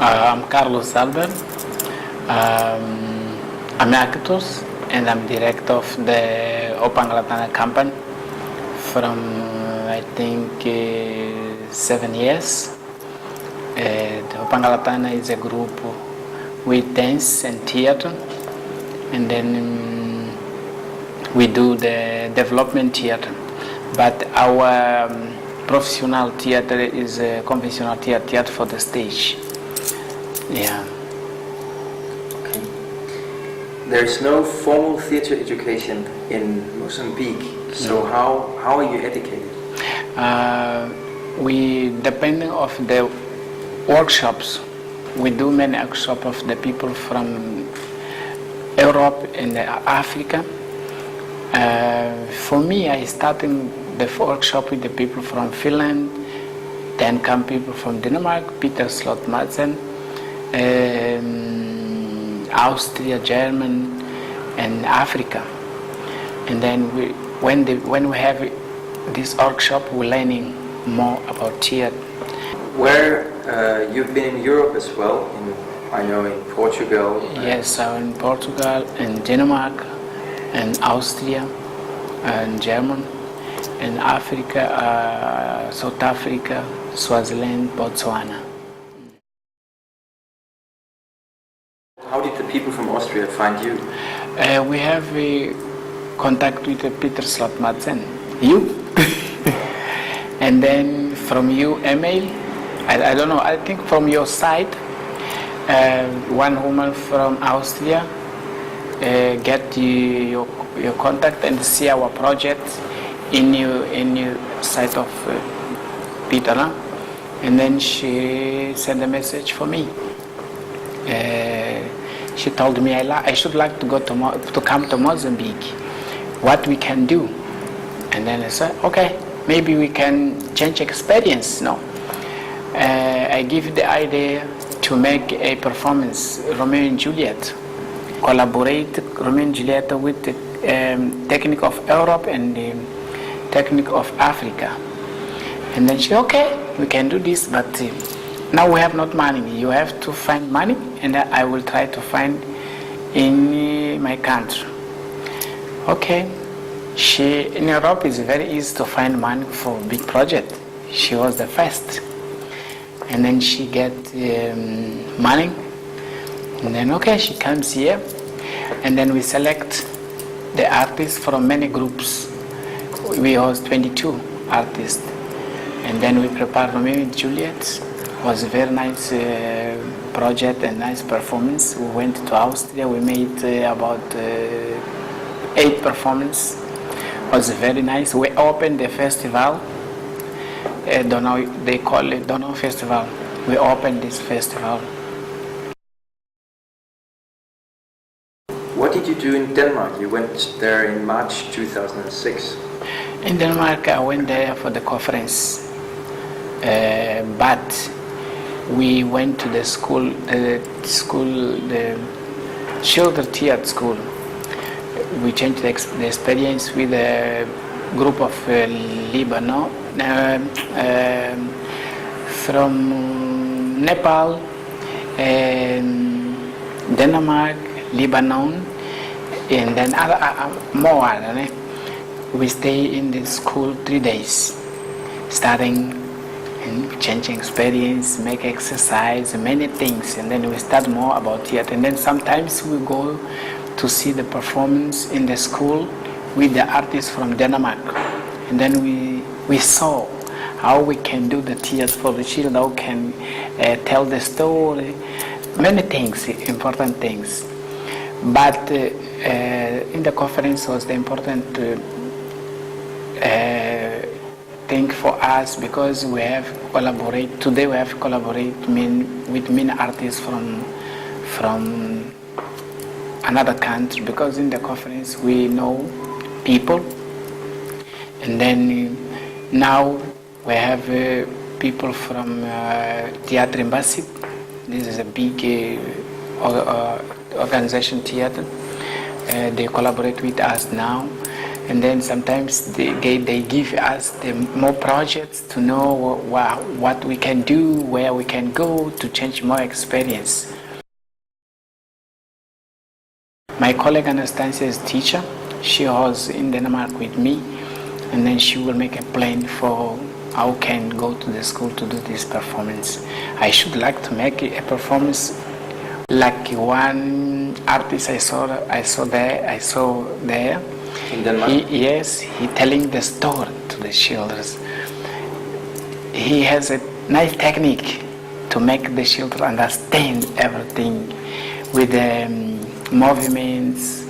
I'm Carlos Alberto. I'm actor and I'm director of the Hopangalatana company from I think 7 years. The Hopangalatana is a group with dance and theater, and then we do the development theater. But our professional theater is a conventional theater for the stage. Yeah. Okay. There's no formal theater education in Mozambique, so how are you educated? We depending of the workshops. We do many workshops of the people from Europe and Africa. For me, I started the workshop with the people from Finland, then come people from Denmark, Peter Sloth, Madsen, Austria, German, and Africa. And then when we have this workshop, we're learning more about theater. Where you've been in Europe as well, I know in Portugal. Yes, I'm in Portugal and Denmark and Austria and German and Africa, South Africa, Swaziland, Botswana. How did the people from Austria find you? We have contact with Peter Sloth Madsen, you, and then from you email. I don't know. I think from your side, one woman from Austria get your contact and see our project in your site of Peter, and then she sent a message for me. She told me I should like to go to come to Mozambique. What we can do, and then I said, okay, maybe we can change experience. No, I give the idea to make a performance Romeo and Juliet, collaborate Romeo and Juliet with the technique of Europe and the technique of Africa. And then she said, okay, we can do this, but now we have not money. You have to find money, and I will try to find in my country. Okay. In Europe, it's very easy to find money for big project. She was the first. And then she get money. And then, okay, she comes here. And then we select the artists from many groups. We host 22 artists. And then we prepare Romeo and Juliet. It was a very nice project and nice performance. We went to Austria. We made about 8 performances. It was very nice. We opened the festival. They call it Donau Festival. We opened this festival. What did you do in Denmark? You went there in March 2006. In Denmark, I went there for the conference. But we went to the school, the children theater school. We changed the experience with a group of Lebanon, from Nepal, Denmark, Lebanon, and then more. We stay in the school 3 days, starting and changing experience, make exercise, many things, and then we start more about theater. And then sometimes we go to see the performance in the school with the artists from Denmark. And then we saw how we can do the theater for the children, how we can tell the story, many things, important things. But in the conference was the important thing for us, because we have today we have collaborate with many artists from another country, because in the conference we know people, and then now we have people from theatremaker. This is a big organization theater. They collaborate with us now. And then sometimes they give us the more projects to know what we can do, where we can go to change more experience. My colleague Anastasia is teacher. She was in Denmark with me, and then she will make a plan for how can go to the school to do this performance. I should like to make a performance like one artist I saw there. In Denmark? He telling the story to the children. He has a nice technique to make the children understand everything with movements,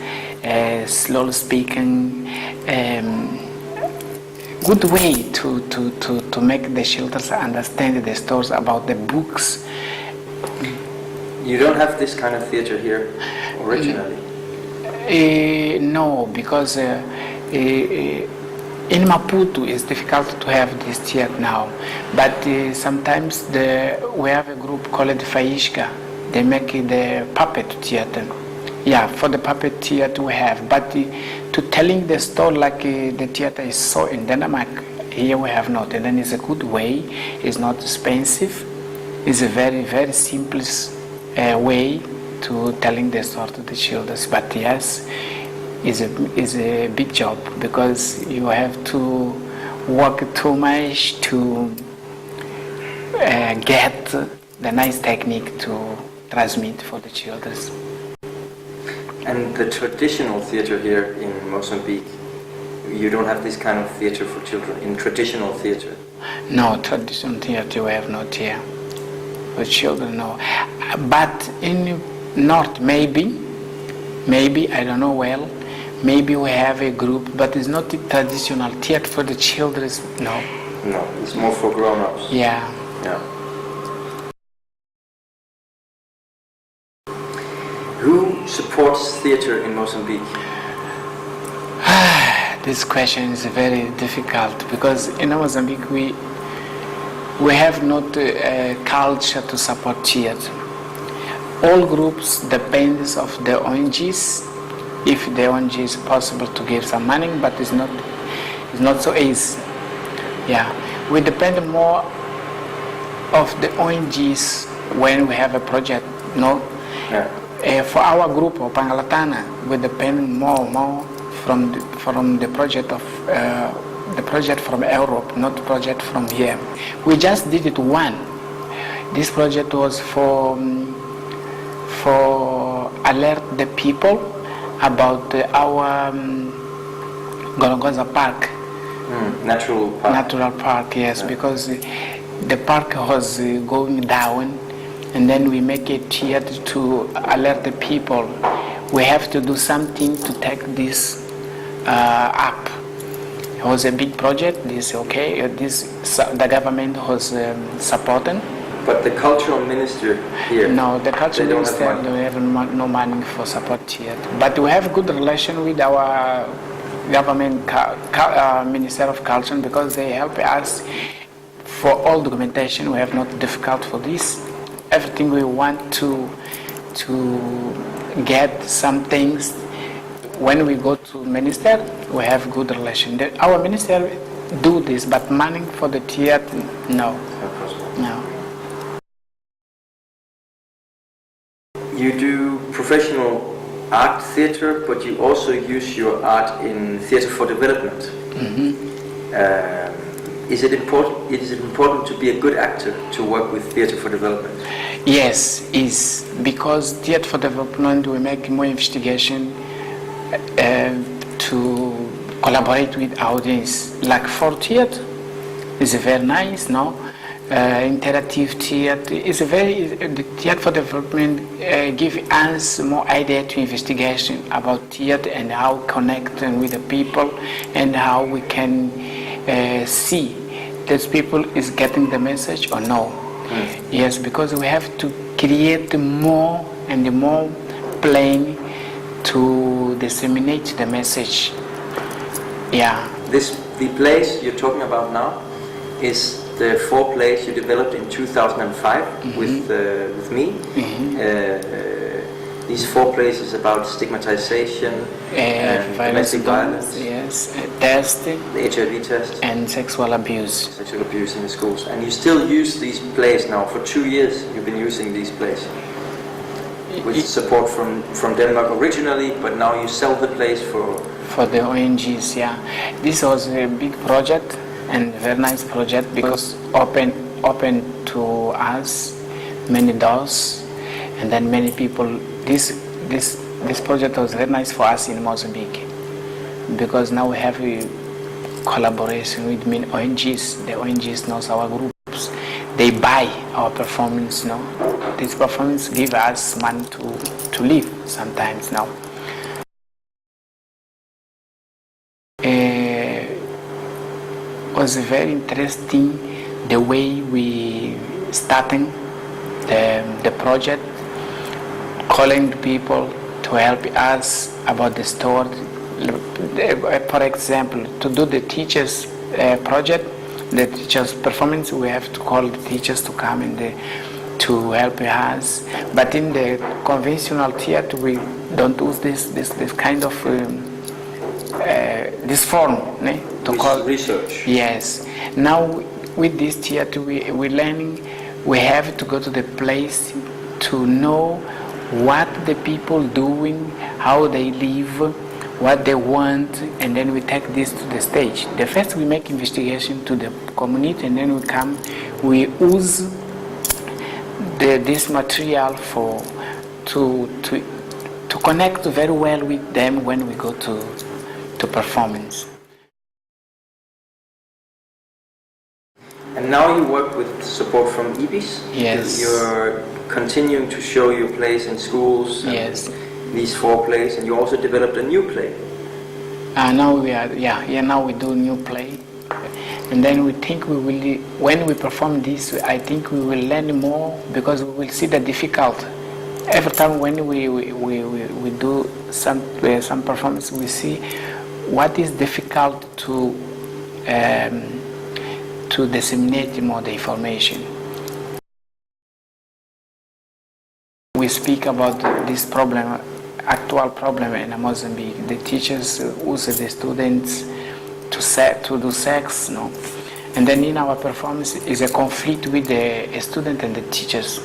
slow speaking, good way to make the children understand the stories about the books. You don't have this kind of theater here originally? No, because in Maputo it's difficult to have this theater now. But sometimes we have a group called Faishka. They make the puppet theater. Yeah, for the puppet theater we have. But to telling the story like the theater is so in Denmark, here we have not. And then it's a good way. It's not expensive. It's a very, very simple way to telling the story to the children. But yes, it's a big job because you have to work too much to get the nice technique to transmit for the children. And the traditional theater here in Mozambique, you don't have this kind of theater for children in traditional theater? No, traditional theater we have not here. For children, no. But in North, maybe, I don't know well, maybe we have a group, but it's not a traditional theater for the children, no. No, it's more for grown-ups. Yeah. Who supports theater in Mozambique? This question is very difficult because in Mozambique we have not a culture to support theater. All groups depends of the ONGs. If the ONG is possible to give some money, but it's not so easy. Yeah, we depend more of the ONGs when we have a project. No. Yeah. For our group Hopangalatana, we depend more from the project of the project from Europe, not project from here. We just did it one. This project was for alert the people about our Gorongosa Park. Natural park. Natural park, yes, yeah. Because the park was going down, and then we make a theater to alert the people. We have to do something to take this up. It was a big project. The government was supporting. But the cultural minister here? No, the cultural minister don't have no money for support yet. But we have good relation with our government Minister of Culture because they help us for all documentation. We have not difficult for this. Everything we want to get some things. When we go to minister, we have good relation. Our minister do this, but money for the theater, no. No. You do professional art theater, but you also use your art in theater for development. Mm-hmm. Is it important to be a good actor to work with theater for development? Yes, is because theater for development we make more investigation to collaborate with audience. Like for theater, is very nice, no? Interactive theater is the theater for development give us more idea to investigation about theater and how connecting with the people and how we can see that people is getting the message or no. Yes, because we have to create more and more plan to disseminate the message. Yeah. The place you're talking about now is the 4 plays you developed in 2005 with me. These 4 plays is about stigmatization, domestic violence, yes, test, the HIV test, and sexual abuse. Sexual abuse in the schools. And you still use these plays now. For 2 years you've been using these plays. With support from Denmark originally, but now you sell the plays for the ONGs, yeah. This was a big project and very nice project because open to us many doors, and then many people. This project was very nice for us in Mozambique because now we have a collaboration with many ONGs. The ONGs knows our groups. They buy our performance now. This performance give us money to live sometimes now. Was very interesting the way we starting the project, calling people to help us about the story. For example, to do the teachers project, the teachers performance, we have to call the teachers to come and to help us. But in the conventional theater, we don't use this kind of this form to call research. Yes. Now with this theater, we're learning. We have to go to the place to know what the people doing, how they live, what they want, and then we take this to the stage. The first we make investigation to the community, and then we use this material to connect very well with them when we go to performance. And now you work with support from IBIS? Yes. You're continuing to show your plays in schools? Yes. These 4 plays, and you also developed a new play? Now now we do new play. And then we think we will, when we perform this, I think we will learn more because we will see the difficult. Every time when we do some performance, we see what is difficult to disseminate more the information. We speak about this problem, actual problem in Mozambique. The teachers use the students to do sex, no? And then in our performance is a conflict with the student and the teachers.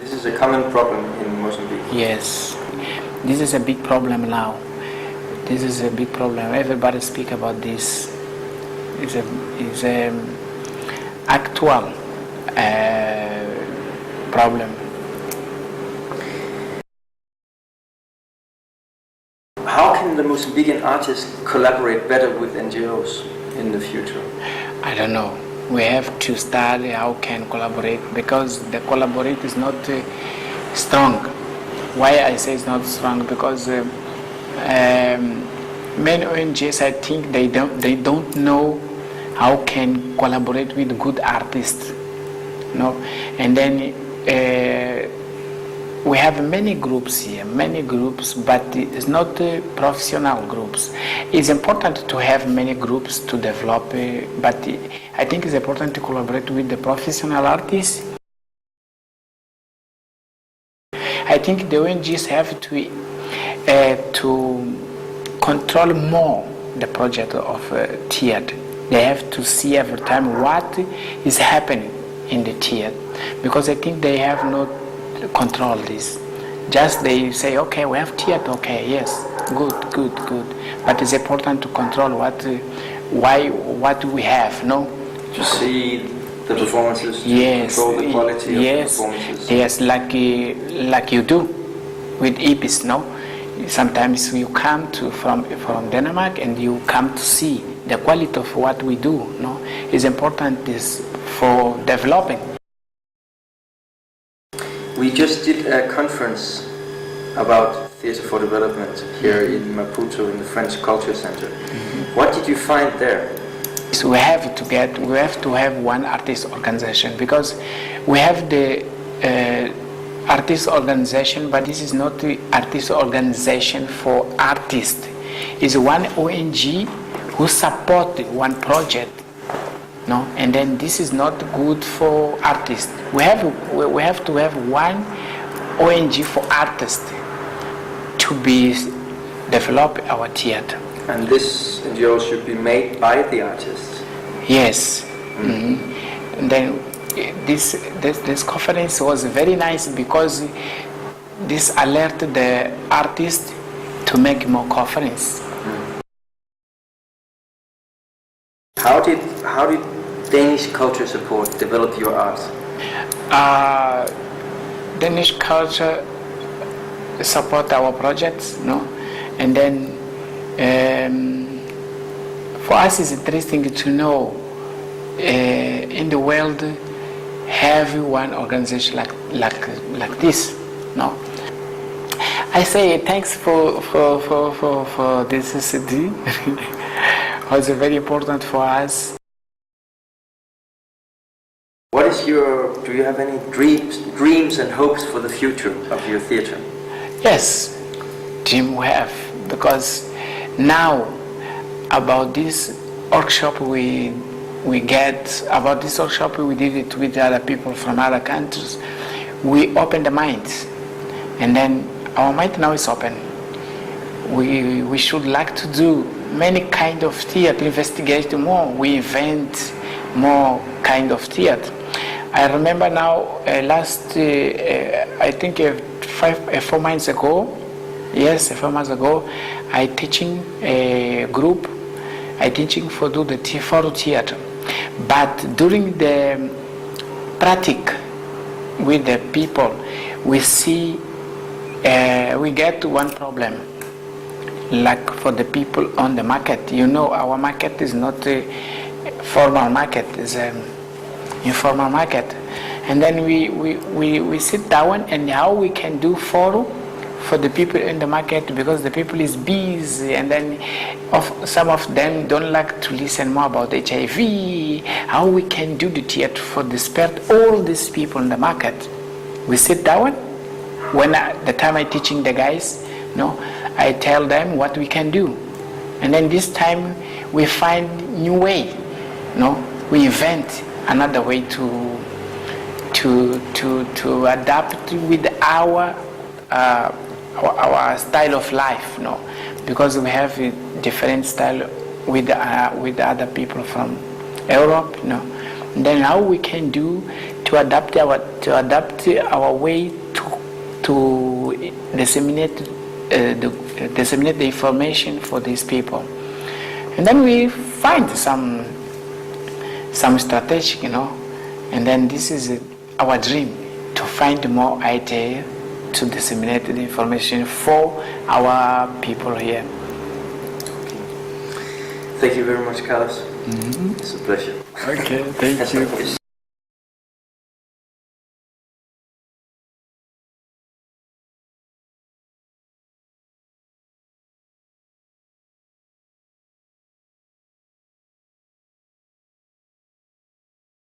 This is a common problem in Mozambique. Yes, this is a big problem now. This is a big problem. Everybody speak about this. It's a actual problem. How can the Mozambican artists collaborate better with NGOs in the future? I don't know. We have to study how can collaborate because the collaborate is not strong. Why I say it's not strong? Because many ONGs, I think they don't know how can collaborate with good artists, no? And then we have many groups here, but it's not professional groups. It's important to have many groups to develop, but I think it's important to collaborate with the professional artists. I think the ONGs have to control more the project of theater. They have to see every time what is happening in the theater, because I think they have not control this. Just they say, okay, we have theater, okay, yes, good. But it's important to control what we have, no? To see the performances, to control the quality of the performances. Yes, like you do with IBIS, no? Sometimes you come from Denmark and you come to see the quality of what we do, no? It's important this for developing. We just did a conference about theatre for development here in Maputo in the French Culture Center. Mm-hmm. What did you find there? So we have to have one artist organization, because we have the artist organization, but this is not the artist organization for artists. It's one ONG who support one project, no? And then this is not good for artists. We have to have one ONG for artists to be develop our theater. And this NGO should be made by the artists. Yes. And then this conference was very nice because this alerted the artists to make more conference. How did Danish culture support develop your art? Danish culture support our projects, no, and then for us it's interesting to know in the world have one organization like this, no. I say thanks for this CD. It was very important for us. Do you have any dreams and hopes for the future of your theatre? Yes, dream we have, because now about this workshop we did it with other people from other countries. We opened the minds, and then our mind now is open. We should like to do many kind of theatre, investigate more. We invent more kind of theatre. I remember now I think 4 months ago, yes, 4 months ago, I teaching a group. I teaching for do the theatre, but during the practice with the people, we see we get one problem. Like for the people on the market, our market is not a formal market; it's an informal market. And then we sit down and how we can do for the people in the market, because the people is busy, and then some of them don't like to listen more about HIV. How we can do the theater for the spirit all these people in the market. We sit down. When the time I teaching the guys, I tell them what we can do, and then this time we find new way. We invent another way to adapt with our style of life, because we have a different style with other people from Europe, And then how we can do to adapt our way to disseminate the information for these people, and then we find some strategy, and then this is our dream, to find more idea to disseminate the information for our people here. Thank you very much, Carlos. It's a pleasure. Okay, thank you.